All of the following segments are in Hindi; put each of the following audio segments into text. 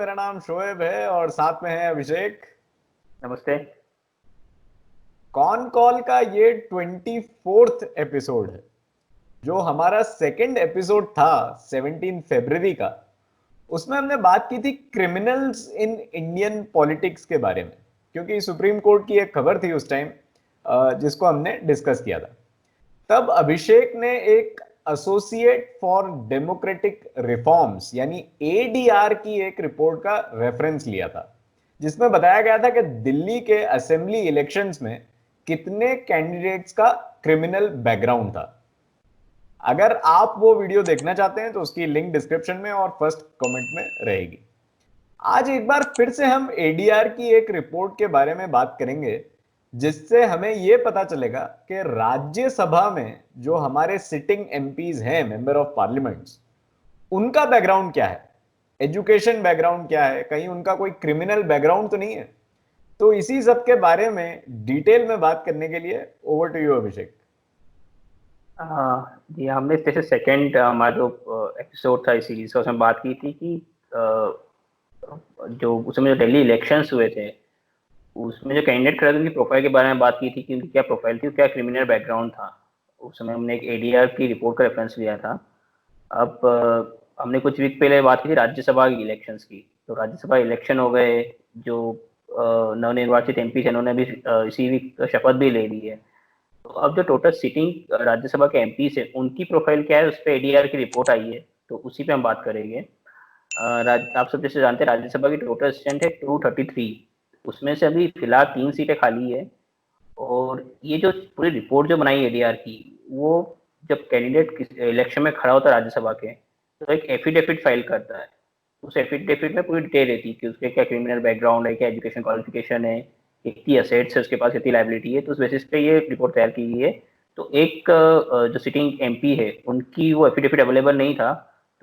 मेरा नाम शोएब है और साथ में है अभिषेक। नमस्ते। कॉन कॉल का ये 24th एपिसोड है। जो हमारा सेकंड एपिसोड था 17 फरवरी का, उसमें हमने बात की थी क्रिमिनल्स इन इंडियन पॉलिटिक्स के बारे में, क्योंकि सुप्रीम कोर्ट की एक खबर थी उस टाइम जिसको हमने डिस्कस किया था। तब अभिषेक ने एक एसोसिएट फॉर डेमोक्रेटिक रिफॉर्म्स यानी एडीआर की एक रिपोर्ट का रेफरेंस लिया था, जिसमें बताया गया था कि दिल्ली के असेंबली इलेक्शंस में कितने कैंडिडेट्स का क्रिमिनल बैकग्राउंड था। अगर आप वो वीडियो देखना चाहते हैं तो उसकी लिंक डिस्क्रिप्शन में और फर्स्ट कमेंट में रहेगी। आज एक बार फिर से हम एडीआर की एक रिपोर्ट के बारे में बात करेंगे, जिससे हमें यह पता चलेगा कि राज्यसभा में जो हमारे सिटिंग एमपीज हैं, मेंबर ऑफ पार्लियामेंट्स, उनका बैकग्राउंड क्या है, एजुकेशन बैकग्राउंड क्या है, कहीं उनका कोई क्रिमिनल बैकग्राउंड तो नहीं है। तो इसी सब के बारे में डिटेल में बात करने के लिए ओवर टू यू अभिषेक। जी, हमने जैसे सेकंड हमारा जो एपिसोड था इस सीरीज का, उसमें बात की थी कि जो उस समय जो दिल्ली इलेक्शंस हुए थे, उसमें जो कैंडिडेट खड़े थे उनकी प्रोफाइल के बारे में बात की थी कि उनकी क्या प्रोफाइल थी, क्या क्रिमिनल बैकग्राउंड था। उस समय हमने एक एडीआर की रिपोर्ट का रेफरेंस लिया था। अब हमने कुछ वीक पहले बात की थी राज्यसभा की इलेक्शंस की। तो राज्यसभा इलेक्शन हो गए, जो नवनिर्वाचित एमपी थे उन्होंने भी इसी वीक शपथ भी ले ली है। तो अब जो टोटल सिटिंग राज्यसभा के एमपी है उनकी प्रोफाइल क्या है, उस पर एडीआर की रिपोर्ट आई है, तो उसी पे हम बात करेंगे। आप सब जैसे जानते हैं राज्यसभा की टोटल स्ट्रेंथ है 233। उसमें से अभी फिलहाल 3 सीटें खाली है। और ये जो पूरी रिपोर्ट जो बनाई एडीआर की, वो जब कैंडिडेट इलेक्शन में खड़ा होता है राज्यसभा के, तो एक एफिडेविट फाइल करता है। उस एफिडेविट में पूरी डिटेल रहती है कि उसके क्या क्रिमिनल बैकग्राउंड है, क्या एजुकेशन क्वालिफिकेशन है, कितनी असेट्स है उसके पास, कितनी लाइबिलिटी है। तो उस बेसिस पे ये रिपोर्ट तैयार की गई है। तो एक जो सिटिंग एमपी है उनकी वो एफिडेविट अवेलेबल नहीं था,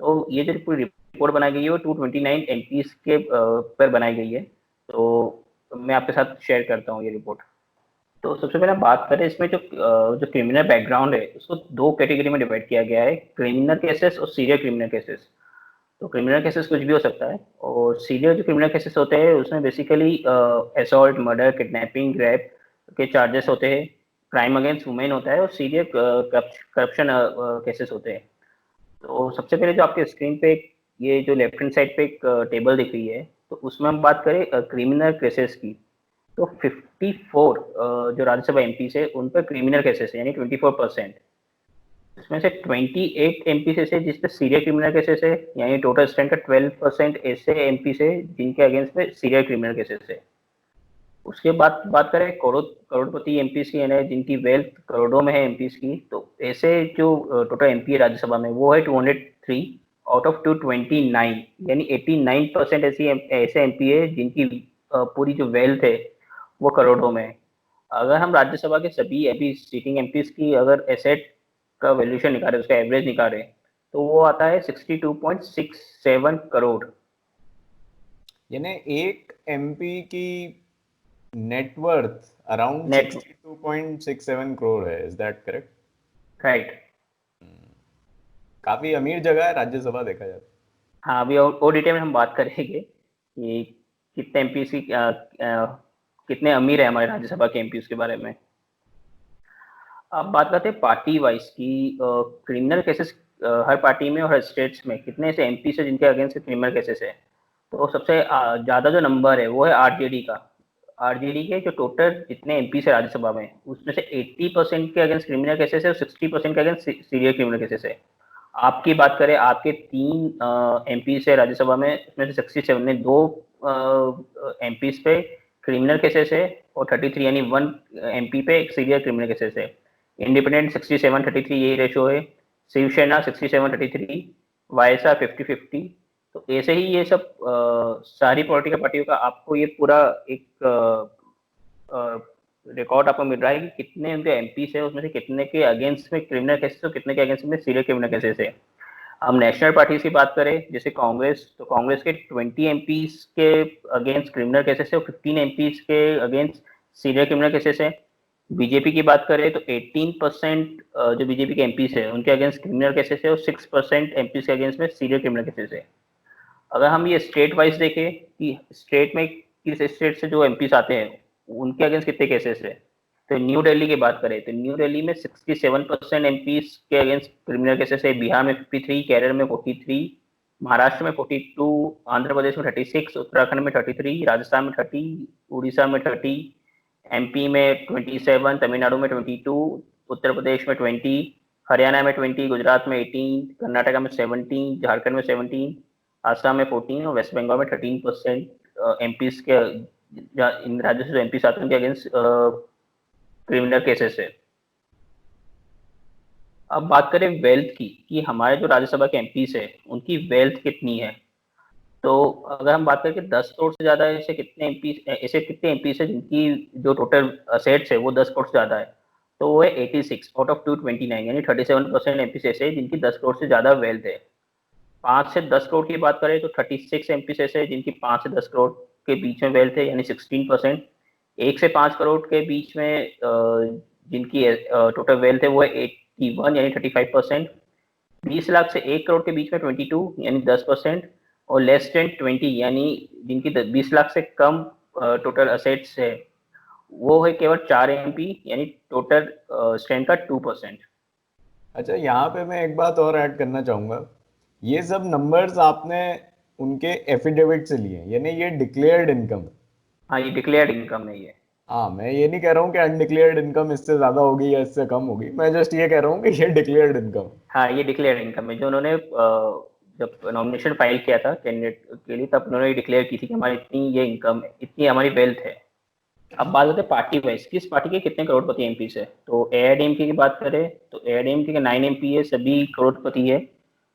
तो ये जो पूरी रिपोर्ट बनाई गई है वो 229 एमपी के पर बनाई गई है। तो मैं आपके साथ शेयर करता हूँ ये रिपोर्ट। तो सबसे पहले हम बात करें इसमें जो क्रिमिनल बैकग्राउंड है उसको दो कैटेगरी में डिवाइड किया गया है, क्रिमिनल केसेस और सीरियल क्रिमिनल केसेस। तो क्रिमिनल केसेस कुछ भी हो सकता है, और सीरियल जो क्रिमिनल केसेस होते हैं उसमें basically assault, murder, kidnapping, rape के चार्जेस होते हैं, क्राइम अगेंस्ट वुमेन होता है, और सीरियल करप्शन केसेस होते हैं। तो सबसे पहले जो आपके स्क्रीन पे ये जो लेफ्ट हैंड साइड पे एक टेबल दिख रही है, तो उसमें हम बात करें क्रिमिनल केसेस की। तो 54 जो राज्यसभा एमपी है उन पर क्रिमिनल केसेस है, यानी 24%। इसमें से 28 एमपी से जिस पे सीरियल क्रिमिनल केसेस है, यानी टोटल स्ट्रेंथ का 12% ऐसे एमपी से जिनके अगेंस्ट में सीरियल क्रिमिनल केसेस है। उसके बाद बात करें करोड़पति एमपी की, यानी जिनकी वेल्थ करोड़ों में है एमपी की, तो ऐसे जो टोटल एमपी है राज्यसभा में वो है 203 आउट ऑफ 229, यानी 89% ऐसे एमपी है जिनकी पूरी जो वेल्थ है वो करोड़ों में है। अगर हम राज्यसभा के सभी अभी सीटिंग एमपी की अगर एसेट का वैल्यूएशन निकाले, उसका एवरेज निकाले, तो वो आता है 62.67 करोड़। यानी एक एमपी की नेटवर्थ अराउंड नेट 62.67 करोड़ है। Is that correct? राइट। काफी अमीर जगह है राज्यसभा, देखा जाए। हाँ, अभी और डिटेल में हम बात करेंगे कि कितने एमपी की कितने अमीर है हमारे राज्यसभा के एमपी के बारे में। अब बात करते हैं पार्टी वाइज की क्रिमिनल केसेस हर पार्टी में और हर स्टेट्स में कितने ऐसे एमपी है जिनके अगेंस्ट क्रिमिनल केसेस है। तो सबसे ज़्यादा जो नंबर है वो है आरजेडी का। आरजेडी के जो टोटल जितने एमपी है राज्यसभा में, उसमें से 80% के अगेंस्ट क्रिमिनल केसेस है और 60% के अगेंस्ट सीरियल क्रिमिनल केसेस है। आपकी बात करें, आपके 3 एमपी है राज्यसभा में, उसमें से 67 में 2 एमपी पे क्रिमिनल केसेस है, और 33 यानी 1 एमपी पे सीरियल क्रिमिनल केसेस है। इंडिपेंडेंट 67-33 यही रेशो है। शिवसेना 67-33, वाईएसआर 50-50। तो ऐसे ही ये सब सारी पॉलिटिकल पार्टियों का आपको ये पूरा एक रिकॉर्ड आपको मिल रहा है कि कितने उनके एमपी है, उसमें से कितने के अगेंस्ट में क्रिमिनल केसेस और कितने के अगेंस्ट में सीरियल क्रिमिनल केसेस है। हम नेशनल पार्टीज की बात करें जैसे कांग्रेस, तो कांग्रेस के 20 एमपी के अगेंस्ट क्रिमिनल केसेस है और 15 एमपी के अगेंस्ट सीरियल क्रिमिनल केसेस है। बीजेपी की बात करें तो 18% जो बीजेपी के एमपी है उनके अगेंस्ट क्रिमिनल केसेस है और 6% एमपी के अगेंस्ट में सीरियल क्रिमिनल केसेस है। अगर हम ये स्टेट वाइज देखें कि स्टेट में किस स्टेट से जो एमपीस आते हैं उनके अगेंस्ट कितने केसेस है, तो न्यू दिल्ली की बात करें तो न्यू दिल्ली में 67% एमपीस के अगेंस्ट क्रिमिनल केसेस है, बिहार में 53, केरल में 43, महाराष्ट्र में 42, आंध्र प्रदेश में 36, उत्तराखंड में 33, राजस्थान में 30, उड़ीसा में 30, एमपी में 27, तमिलनाडु में 22, उत्तर प्रदेश में 20, हरियाणा में 20, गुजरात में 18, कर्नाटका में 17, झारखंड में 17, आसाम में 14 और वेस्ट बंगाल में 13% एमपीस के इन राज्यों से जो एमपीस आते हैं उनके अगेंस्ट क्रिमिनल केसेस है। अब बात करें वेल्थ की कि हमारे जो राज्यसभा के एमपीस है उनकी वेल्थ कितनी है, तो अगर हम बात करें कि 10 करोड़ से ज्यादा ऐसे कितने एमपीस है जिनकी जो टोटल असेट्स है वो 10 करोड़ से ज्यादा है, तो वो है 86 आउट ऑफ 229, यानी 37% एमपीस ऐसे है जिनकी 10 करोड़ से ज्यादा वेल्थ है। 5 से 10 करोड़ की बात करें तो 36 एमपीस ऐसे है जिनकी 5 से 10 करोड़ के बीच में वेल्थ है, यानी 16%। 1 से 5 करोड़ के बीच में जिनकी टोटल वेल्थ है वो है 81 यानी 35%। 20 लाख से 1 करोड़ के बीच में 22 यानी 10%, और लेस देन 20 यानी जिनकी 20 लाख से कम टोटल असेट्स है वो है केवल 4 एमपी यानी टोटल स्ट्रेंथ का 2%। अच्छा, यहाँ पे मैं एक बात और ऐड करना चाहूंगा। ये सब नंबर्स आपने उनके एफिडेविट से लिए, यानी ये डिक्लेयर्ड इनकम। हाँ, ये डिक्लेयर्ड इनकम है ये। हाँ, मैं ये नहीं कह रहा हूँ कि अनडिक्लेयर्ड इनकम इससे ज्यादा होगी या इससे कम होगी, मैं जस्ट ये कह रहा हूँ कि ये डिक्लेयर्ड इनकम। हाँ, ये डिक्लेयर्ड इनकम है जो उन्होंने जब नॉमिनेशन फाइल किया था कैंडिडेट के लिए तब उन्होंने डिक्लेयर की थी कि हमारी इतनी ये इनकम है, इतनी हमारी वेल्थ है। अब बात करते हैं पार्टी वाइज किस पार्टी के कितने करोड़पति एमपी है, तो एआईएडीएमके की बात करें तो एआईएडीएमके के 9 एमपी है, सभी करोड़पति है।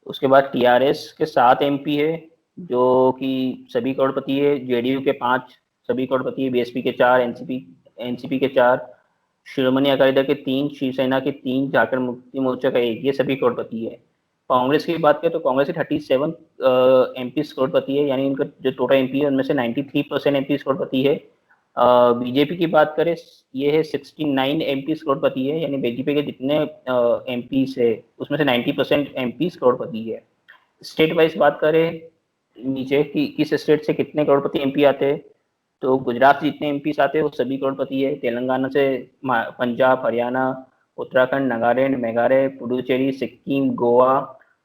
उसके बाद टीआरएस के 7 एमपी है जो कि सभी करोड़पति है, जेडीयू के 5 सभी करोड़पति है, बीएसपी के 4, एनसीपी के 4, शिरोमणि अकाली दल के 3, शिवसेना के 3, झारखंड मुक्ति मोर्चा का 1, ये सभी करोड़पति है। कांग्रेस की बात करें तो कांग्रेस के 37 एमपी करोड़पति है, यानी उनका जो टोटल एमपी है उनमें से 93% एमपी करोड़पति है। बीजेपी की बात करें ये है 69 एमपी करोड़पति है, यानी बीजेपी के जितने एमपी है उसमें से 90% एमपी करोड़पति है। स्टेट वाइज बात करें नीचे कि किस स्टेट से कितने करोड़पति एमपी आते हैं, तो गुजरात से जितने एमपी आते हैं वो सभी करोड़पति है, तेलंगाना से पंजाब, हरियाणा, उत्तराखंड, नागालैंड, मेघालय, पुडुचेरी, सिक्किम, गोवा,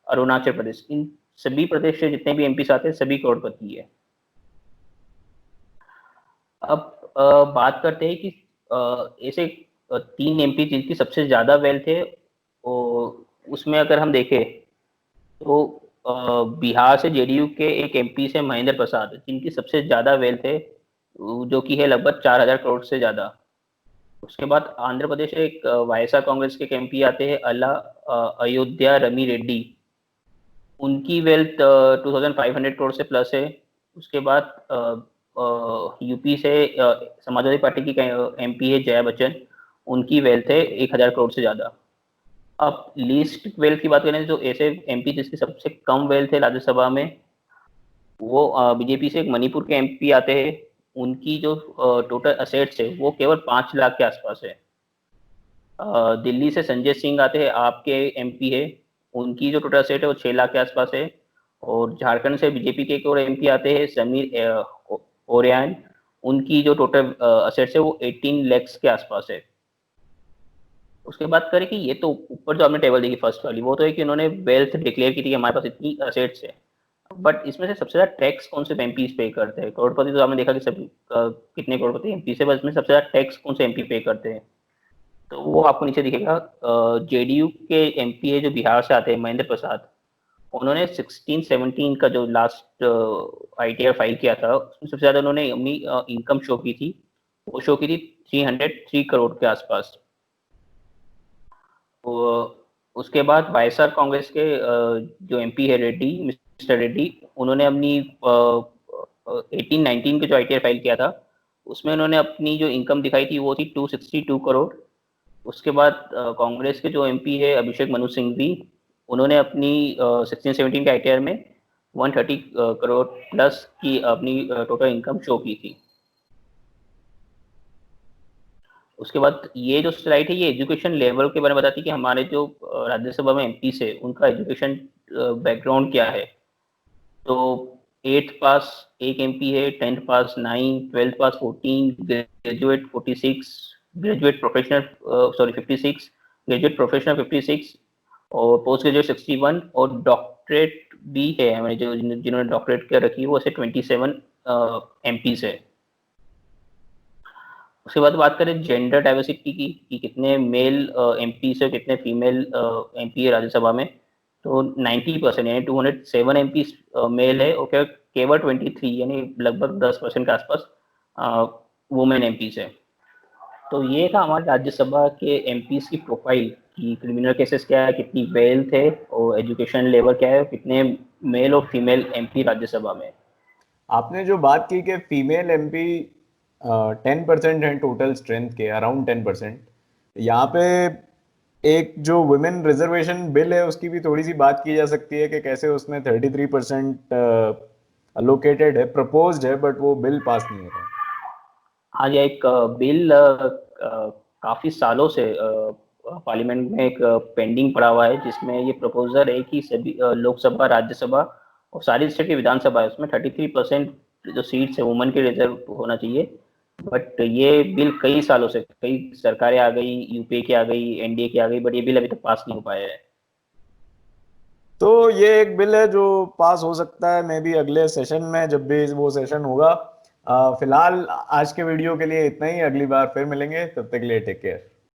अरुणाचल प्रदेश, इन सभी प्रदेश से जितने भी एमपी आते हैं सभी करोड़पति है। अब बात करते हैं कि ऐसे 3 एमपी जिनकी सबसे ज्यादा वेल्थ है, और उसमें अगर हम देखें तो बिहार से जेडीयू के एक एमपी से महेंद्र प्रसाद जिनकी सबसे ज्यादा वेल्थ है जो कि है लगभग 4000 करोड़ से ज्यादा। उसके बाद आंध्र प्रदेश से एक वायएसआर कांग्रेस के एमपी आते हैं अल्ला अयोध्या रमी रेड्डी, उनकी वेल्थ 2500 करोड़ से प्लस है। उसके बाद यूपी से समाजवादी पार्टी की एमपी है जया बच्चन, उनकी वेल्थ है 1000 करोड़ से ज्यादा। अब लीस्ट वेल्थ की बात करें तो ऐसे एमपी जिसकी सबसे कम वेल्थ है राज्यसभा में वो बीजेपी से एक मणिपुर के एमपी आते हैं, उनकी जो टोटल असेट्स है वो केवल 5 लाख के आसपास है। दिल्ली से संजय सिंह आते हैं, आपके एमपी है, उनकी जो टोटल असेट है वो 6 लाख के आसपास है। और झारखंड से बीजेपी के एक और एमपी आते हैं समीर ओरियान, उनकी जो टोटल असेट्स है वो 18 लैक्स के आसपास है। उसके बाद करें कि ये तो ऊपर जो आपने टेबल देखी फर्स्ट वाली वो तो है कि उन्होंने वेल्थ डिक्लेयर की थी कि हमारे पास इतनी असेट्स है, बट इसमें से सबसे ज्यादा टैक्स कौन से एमपी पे करते हैं, करोड़पति तो आपने देखा कि सभी कितने करोड़पति एमपी से, बस में सबसे ज्यादा टैक्स कौन से एमपी पे करते हैं, तो वो आपको नीचे दिखेगा। जेडीयू के एमपी है जो बिहार से आते हैं महेंद्र प्रसाद, उन्होंने 16-17 का जो लास्ट आईटीआर फाइल किया था उसमें सबसे ज्यादा उन्होंने अपनी इनकम शो की थी, वो शो की थी 303 करोड़ के आसपास। उसके बाद वायएसआर कांग्रेस के जो एमपी है रेड्डी, मिस्टर रेड्डी, उन्होंने अपनी 18-19 के जो आईटीआर फाइल किया था उसमें उन्होंने अपनी जो इनकम दिखाई थी वो थी 262 करोड़। उसके बाद कांग्रेस के जो एमपी है अभिषेक मनु सिंघवी, उन्होंने अपनी 16-17 के आईटीआर में 130 करोड़ प्लस की अपनी टोटल इनकम शो की थी। उसके बाद ये जो स्लाइड है ये एजुकेशन लेवल के बारे में बताती है कि हमारे जो राज्यसभा में एमपी से उनका एजुकेशन बैकग्राउंड क्या है। तो एट्थ पास एक एमपी है, 10th पास 9, 12th पास 14, graduate 46, graduate professional 56, graduate professional 56 और पोस्ट ग्रेजुएट 61 और डॉक्टरेट भी है हमारे जो जिन्होंने डॉक्टरेट कर रखी है वो ऐसे 27 एमपी है। उसके बाद बात करें जेंडर डाइवर्सिटी की कि कितने मेल एमपी से कितने फीमेल एमपी है राज्यसभा में, तो 90% यानी 207 एमपी मेल है और केवल 23 यानी लगभग 10% के आसपास वुमेन एमपी है। तो ये था हमारे राज्यसभा के एमपीज की प्रोफाइल कि क्रिमिनल केसेस क्या है, कितनी वेल्थ है और एजुकेशन लेवल क्या है, कितने मेल और फीमेल एमपी राज्यसभा में। आपने जो बात की कि फीमेल एमपी 10% है टोटल स्ट्रेंथ के, अराउंड 10%, यहाँ पे एक जो वुमेन रिजर्वेशन बिल है उसकी भी थोड़ी सी बात की जा सकती है कि कैसे उसमें 33% अलोकेटेड है, प्रपोज्ड है, बट वो बिल पास नहीं हो रहा है। हाँ, ये एक बिल काफी सालों से पार्लियामेंट में एक पेंडिंग पड़ा हुआ है जिसमें ये प्रपोजल है कि सभी लोकसभा, राज्यसभा और सारी स्टेट की विधानसभा है उसमें 33% जो सीट्स है वुमेन के रिजर्व होना चाहिए। बट ये बिल कई सालों से, कई सरकारें आ गई, यूपीए की आ गई, एनडीए की आ गई, बट ये बिल अभी तक पास नहीं हो पाया है। तो ये एक बिल है जो पास हो सकता है मे बी अगले सेशन में, जब भी वो सेशन होगा। फिलहाल आज के वीडियो के लिए इतना ही, अगली बार फिर मिलेंगे, तब तक के लिए टेक केयर।